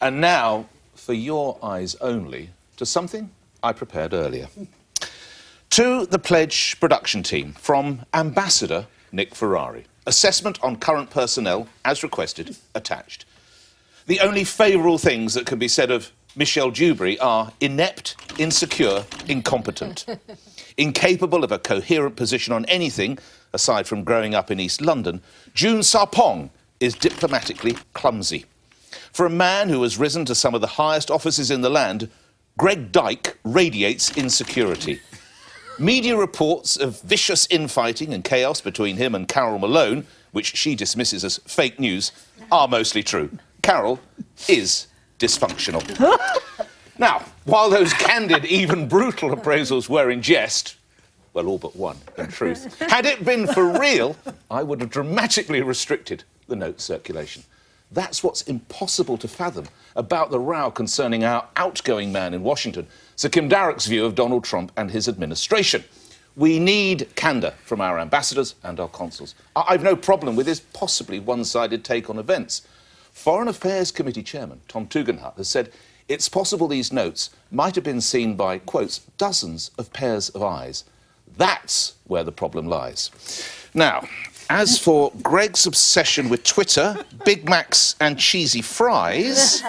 And now, for your eyes only, to something I prepared earlier. To the Pledge production team, from Ambassador Nick Ferrari. Assessment on current personnel, as requested, attached. The only favourable things that can be said of Michelle Dewberry are inept, insecure, incompetent. Incapable of a coherent position on anything, aside from growing up in East London, June Sarpong is diplomatically clumsy. For a man who has risen to some of the highest offices in the land, Greg Dyke radiates insecurity. Media reports of vicious infighting and chaos between him and Carol Malone, which she dismisses as fake news, are mostly true. Carol is dysfunctional. Now, while those candid, even brutal appraisals were in jest, well, all but one, in truth, had it been for real, I would have dramatically restricted the note circulation. That's what's impossible to fathom about the row concerning our outgoing man in Washington, Sir Kim Darroch's view of Donald Trump and his administration. We need candour from our ambassadors and our consuls. I've no problem with his possibly one-sided take on events. Foreign Affairs Committee Chairman Tom Tugendhat has said it's possible these notes might have been seen by, quotes, dozens of pairs of eyes. That's where the problem lies. Now, as for Greg's obsession with Twitter, Big Macs and cheesy fries...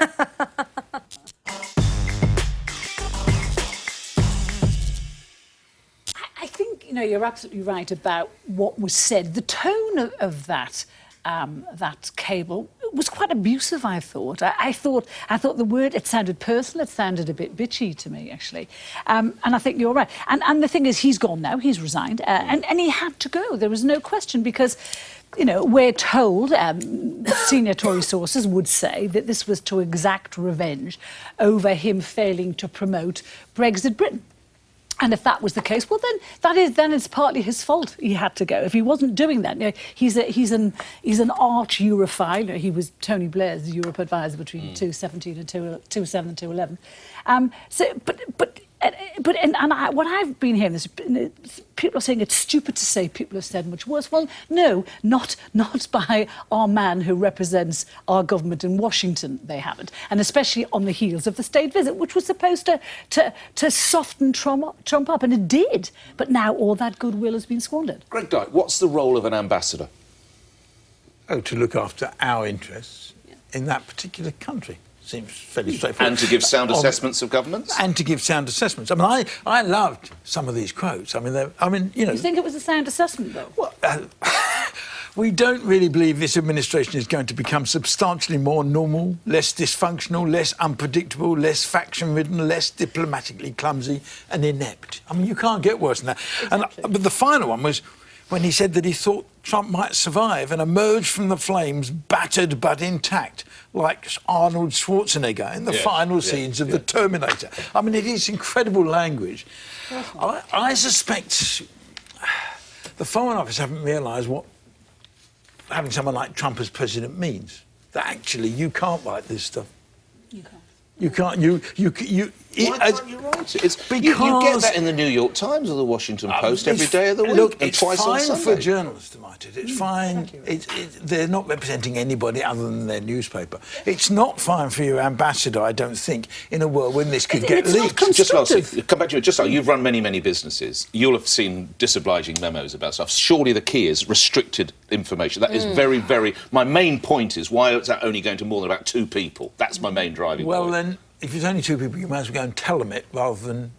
I think, you know, you're absolutely right about what was said. The tone of that cable was quite abusive, I thought. I thought the word, it sounded personal, it sounded a bit bitchy to me, actually. And I think you're right. And the thing is, he's gone now, he's resigned, and he had to go. There was no question, because, you know, we're told, senior Tory sources would say that this was to exact revenge over him failing to promote Brexit Britain. And if that was the case, well, then it's partly his fault he had to go. If he wasn't doing that, you know, he's an arch Europhile. You know, he was Tony Blair's Europe advisor between 2017 and 2007 and 2011. What I've been hearing is people are saying it's stupid to say people have said much worse. Well, no, not by our man who represents our government in Washington. They haven't, and especially on the heels of the state visit, which was supposed to soften Trump up, and it did. But now all that goodwill has been squandered. Greg Dyke, what's the role of an ambassador? Oh, to look after our interests in that particular country. Seems fairly straightforward. And to give sound assessments of governments? And to give sound assessments. I mean, I loved some of these quotes. I mean, you know... You think it was a sound assessment, though? Well, we don't really believe this administration is going to become substantially more normal, less dysfunctional, less unpredictable, less faction-ridden, less diplomatically clumsy and inept. I mean, you can't get worse than that. Exactly. But the final one was when he said that he thought Trump might survive and emerge from the flames battered but intact, like Arnold Schwarzenegger in the final scenes of The Terminator. I mean, it is incredible language. I suspect the Foreign Office haven't realised what having someone like Trump as president means. That actually you can't write this stuff. You can't. You can't. Why can't you write it? It's because you get that in the New York Times or the Washington Post every day of the week. Look, and it's twice on fine Sunday. for journalists to write it. It's fine. They're not representing anybody other than their newspaper. It's not fine for your ambassador, I don't think, in a world when this could get leaked. Just lastly, come back to you. Just like you've run many businesses, you'll have seen disobliging memos about stuff. Surely the key is restricted information. That is very, very. My main point is why is that only going to more than about 2 people? That's my main driving point. Well, then, if it's only 2 people, you might as well go and tell them it rather than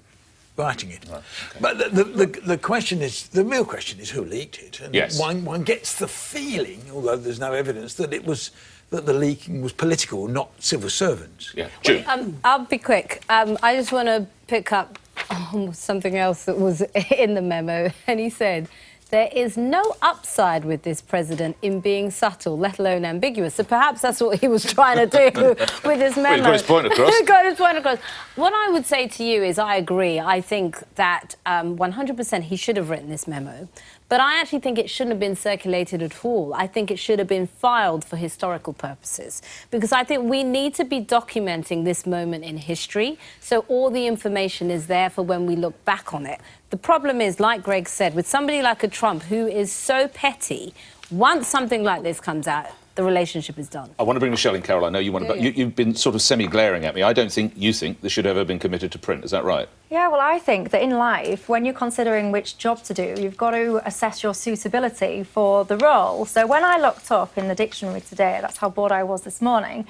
writing it. Right, okay. But the real question is who leaked it. And one gets the feeling, although there's no evidence, that the leaking was political, not civil servants. Yeah, June. I'll be quick. I just want to pick up on something else that was in the memo, and he said, there is no upside with this president in being subtle, let alone ambiguous. So perhaps that's what he was trying to do with his memo. Well, he got his point across. He got his point across. What I would say to you is I agree. I think that 100% he should have written this memo. But I actually think it shouldn't have been circulated at all. I think it should have been filed for historical purposes. Because I think we need to be documenting this moment in history so all the information is there for when we look back on it. The problem is, like Greg said, with somebody like a Trump who is so petty, once something like this comes out, the relationship is done. I want to bring Michelle in, Carol. I know you want to... You've been sort of semi-glaring at me. I don't think you think this should have ever been committed to print. Is that right? Yeah, well, I think that in life, when you're considering which job to do, you've got to assess your suitability for the role. So when I looked up in the dictionary today, that's how bored I was this morning,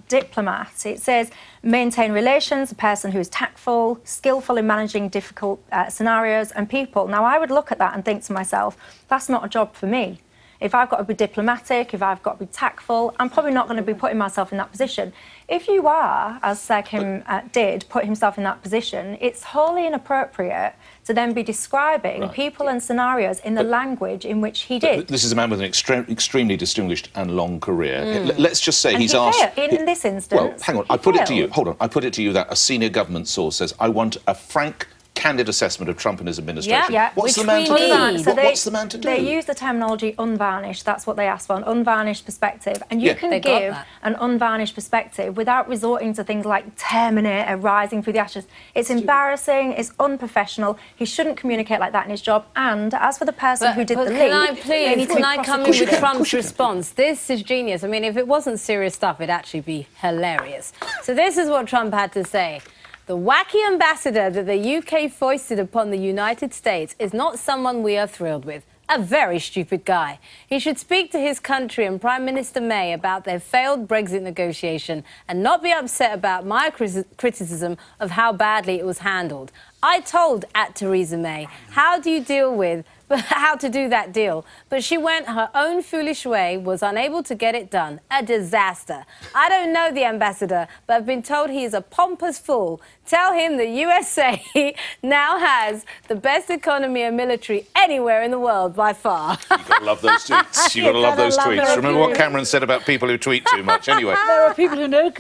diplomat, it says maintain relations, a person who is tactful, skillful in managing difficult scenarios and people. Now, I would look at that and think to myself, that's not a job for me. If I've got to be diplomatic, if I've got to be tactful, I'm probably not going to be putting myself in that position. If you are, as Sir Kim did, put himself in that position, it's wholly inappropriate to then be describing people and scenarios in the language in which he did. This is a man with an extremely distinguished and long career. Let's just say he's asked... In this instance... Well, hang on, I put it to you, hold on, I put it to you that a senior government source says, I want a frank, candid assessment of Trump and his administration. Yeah, what's the man to do? What's the man to do? They use the terminology unvarnished. That's what they ask for, an unvarnished perspective. And you can give an unvarnished perspective without resorting to things like Terminator, rising through the ashes. It's embarrassing, it's unprofessional. He shouldn't communicate like that in his job. And as for the person who did the leak... Can I come in with Trump's response? This is genius. I mean, if it wasn't serious stuff, it'd actually be hilarious. So this is what Trump had to say. The wacky ambassador that the UK foisted upon the United States is not someone we are thrilled with. A very stupid guy. He should speak to his country and Prime Minister May about their failed Brexit negotiation and not be upset about my criticism of how badly it was handled. I told Theresa May, how do you deal with how to do that deal? But she went her own foolish way, was unable to get it done. A disaster. I don't know the ambassador, but I've been told he is a pompous fool. Tell him the USA now has the best economy and military anywhere in the world by far. You've got to love those tweets. You've got to love those tweets. Remember what Cameron said about people who tweet too much. Anyway. There are people who know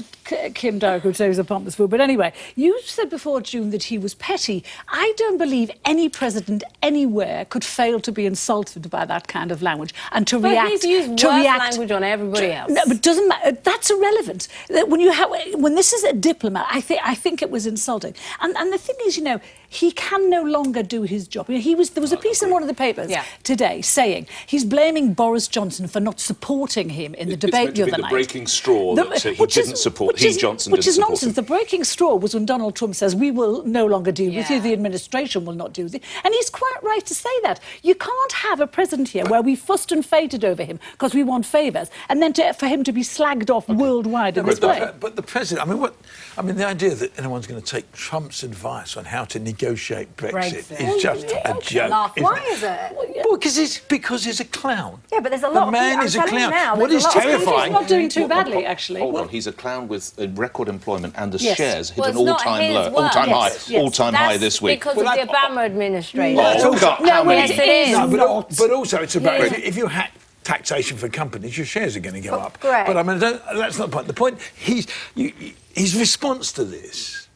Kim Darroch who say he's a pompous fool. But anyway, you said before, June, that he was petty. I don't believe any president anywhere could fail to be insulted by that kind of language and to react. But he's used worse language on everybody else. No, but doesn't matter. That's irrelevant. When this is a diplomat, I think it was insulting. And the thing is, you know, he can no longer do his job. You know, there was a piece in one of the papers today saying he's blaming Boris Johnson for not supporting him in the debate the other night. The breaking straw that he didn't support. Johnson didn't support. Which is nonsense. The breaking straw was when Donald Trump says we will no longer deal with you. The administration will not do with you. And he's quite right to say that. You can't have a president here where we fussed and faded over him because we want favours, and then for him to be slagged off worldwide in this way. But the president, I mean, the idea that anyone's going to take Trump's advice on how to negotiate Brexit is just a joke. Why is it? Well, because he's a clown. Yeah, but there's a lot of people. The man is a clown. What is terrifying? He's not doing too badly, actually. Hold on, he's a clown with record employment, and the shares hit an all-time low, all-time high this week. Because of the Obama administration. Yes, it is. But also, it's about if you hack taxation for companies, your shares are going to go up. Correct. But I mean, that's not the point. The point, his response to this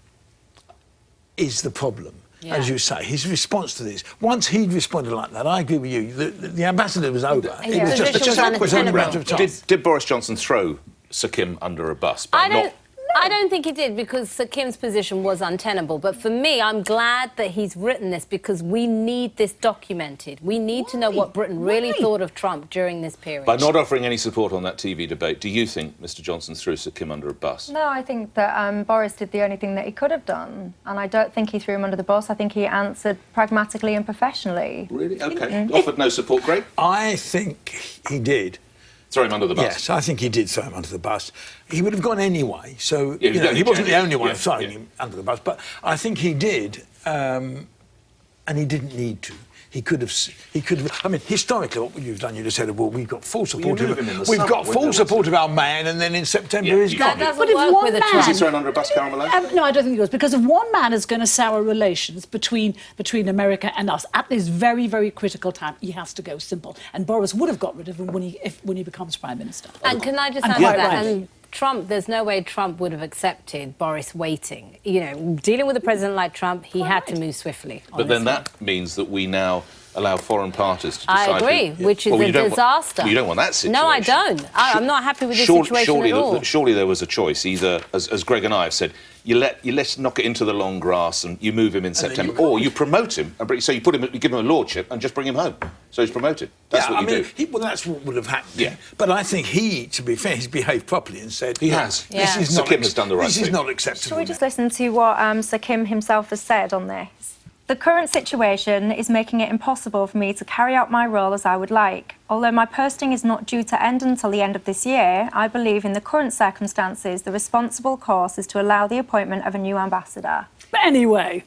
is the problem. As you say, his response to this. Once he'd responded like that, I agree with you. The ambassador was over. It was just a matter of time. Did Boris Johnson throw Sir Kim under a bus? I don't think he did, because Sir Kim's position was untenable. But for me, I'm glad that he's written this, because we need this documented. We need to know what Britain really thought of Trump during this period. By not offering any support on that TV debate, do you think Mr Johnson threw Sir Kim under a bus? No, I think that Boris did the only thing that he could have done. And I don't think he threw him under the bus. I think he answered pragmatically and professionally. Really? OK. Offered no support, Greg? I think he did. Throw him under the bus? Yes, I think he did throw him under the bus. He would have gone anyway, so he wasn't the only one throwing him under the bus. But I think he did, and he didn't need to. He could have. I mean, historically, what you've done, you just said, "Well, we've got full support of our man," and then in September he's gone. That doesn't work with a Trump. Was he thrown under a bus, Carol Malone? No, I don't think it was, because if one man is going to sour relations between America and us at this very, very critical time, he has to go simple. And Boris would have got rid of him when he becomes Prime Minister. And can I just add that? And Trump, there's no way Trump would have accepted Boris waiting. You know, dealing with a president like Trump, he had to move swiftly. But then that means that we now allow foreign parties to decide. I agree, which is a disaster. You don't want that situation. No, I don't. I'm not happy with this situation at all. Surely there was a choice. Either, as Greg and I have said, you let knock it into the long grass and you move him in September, or you promote him. So you give him a lordship and just bring him home. So he's promoted. That's what you do. Well, that's what would have happened. Yeah. But I think he, to be fair, he's behaved properly and said he has. This is Sir not Kim has done the right thing. This is not acceptable. Shall we just listen to what Sir Kim himself has said on this? The current situation is making it impossible for me to carry out my role as I would like. Although my posting is not due to end until the end of this year, I believe in the current circumstances the responsible course is to allow the appointment of a new ambassador. But anyway...